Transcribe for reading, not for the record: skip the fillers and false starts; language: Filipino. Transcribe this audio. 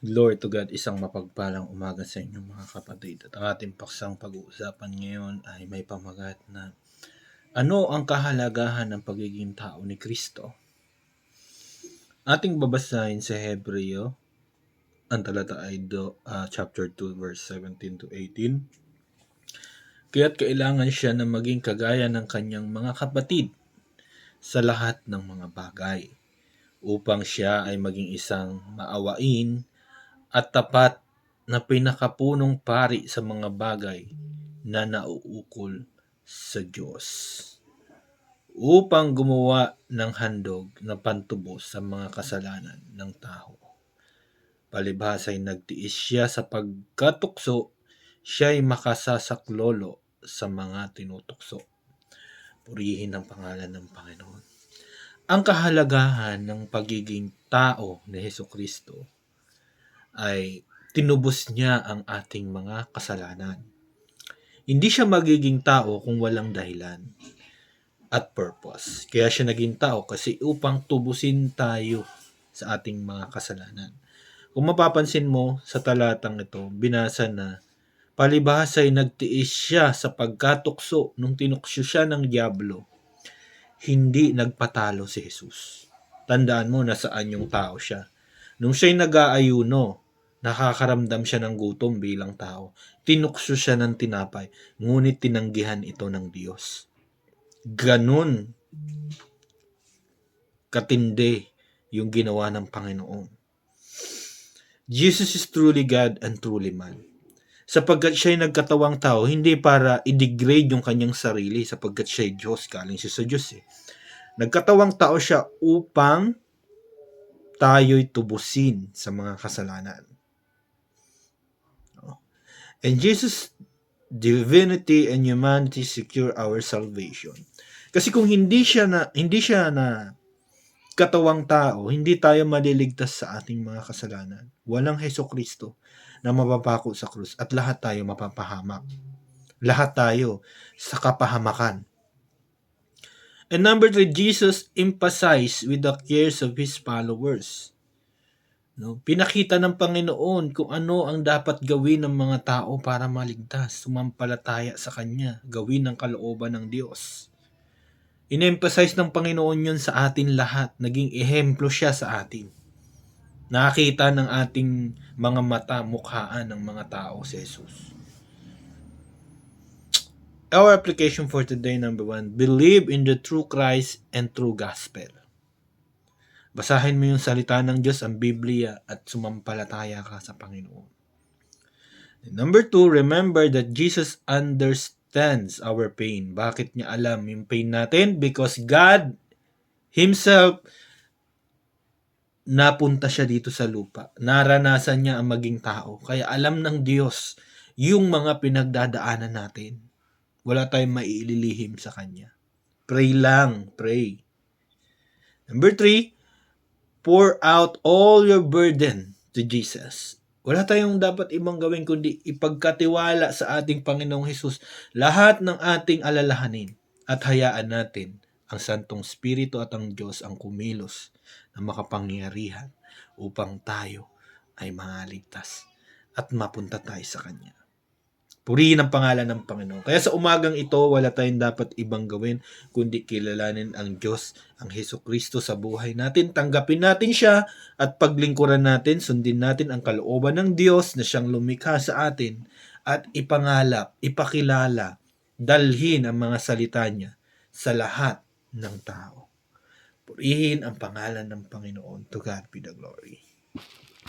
Glory to God, isang mapagpalang umaga sa inyo mga kapatid. At ang ating paksang pag-uusapan ngayon ay may pamagat na ano ang kahalagahan ng pagiging tao ni Kristo? Ating babasahin sa Hebreo, ang talata ay chapter 2 verse 17 to 18. Kaya't kailangan siya na maging kagaya ng kanyang mga kapatid sa lahat ng mga bagay, upang siya ay maging isang maawain at tapat na pinakapunong pari sa mga bagay na nauukol sa Diyos, upang gumawa ng handog na pantubos sa mga kasalanan ng tao. Palibhasa'y nagtiis siya sa pagkatukso, siya'y makasasaklolo sa mga tinutukso. Purihin ang pangalan ng Panginoon. Ang kahalagahan ng pagiging tao ni Hesukristo ay tinubos niya ang ating mga kasalanan. Hindi siya magiging tao kung walang dahilan at purpose. Kaya siya naging tao kasi upang tubusin tayo sa ating mga kasalanan. Kung mapapansin mo sa talatang ito, binasa na palibhasa'y nagtiis siya sa pagkatukso nung tinuksyo siya ng diablo. Hindi nagpatalo si Jesus. Tandaan mo na saan yung tao siya. Nung siya'y nag-aayuno, nakakaramdam siya ng gutom bilang tao. Tinukso siya ng tinapay, ngunit tinanggihan ito ng Diyos. Ganun katindi yung ginawa ng Panginoon. Jesus is truly God and truly man. Sapagkat siya'y nagkatawang tao, hindi para i-degrade yung kanyang sarili sapagkat siya'y Diyos, galing siya sa Diyos eh. Nagkatawang tao siya upang tayo'y tubusin sa mga kasalanan. And Jesus' divinity and humanity secure our salvation. Kasi kung hindi siya na katawang tao, hindi tayo maliligtas sa ating mga kasalanan. Walang Hesukristo na mapapako sa krus at lahat tayo mapapahamak. Lahat tayo sa kapahamakan. And number 3, Jesus emphasized with the cares of His followers. No? Pinakita ng Panginoon kung ano ang dapat gawin ng mga tao para maligtas, sumampalataya sa Kanya, gawin ng kalooban ng Diyos. In-emphasize ng Panginoon yun sa atin lahat. Naging ehemplo siya sa atin. Nakita ng ating mga mata, mukhaan ng mga tao si Jesus. Our application for today, number 1, believe in the true Christ and true gospel. Basahin mo yung salita ng Diyos, ang Biblia, at sumampalataya ka sa Panginoon. And number 2, remember that Jesus understands our pain. Bakit niya alam yung pain natin? Because God Himself, napunta siya dito sa lupa. Naranasan niya ang maging tao. Kaya alam ng Diyos yung mga pinagdadaanan natin. Wala tayong maiililihim sa Kanya. Pray lang, pray. Number 3, pour out all your burden to Jesus. Wala tayong dapat ibang gawin kundi ipagkatiwala sa ating Panginoong Hesus lahat ng ating alalahanin at hayaan natin ang Santong Espiritu at ang Diyos ang kumilos na makapangyarihan upang tayo ay maligtas at mapunta tayo sa Kanya. Purihin ang pangalan ng Panginoon. Kaya sa umagang ito, wala tayong dapat ibang gawin kundi kilalanin ang Diyos, ang Hesukristo sa buhay natin. Tanggapin natin siya at paglingkuran natin, sundin natin ang kalooban ng Diyos na siyang lumikha sa atin at ipangalap, ipakilala, dalhin ang mga salita niya sa lahat ng tao. Purihin ang pangalan ng Panginoon. To God be the glory.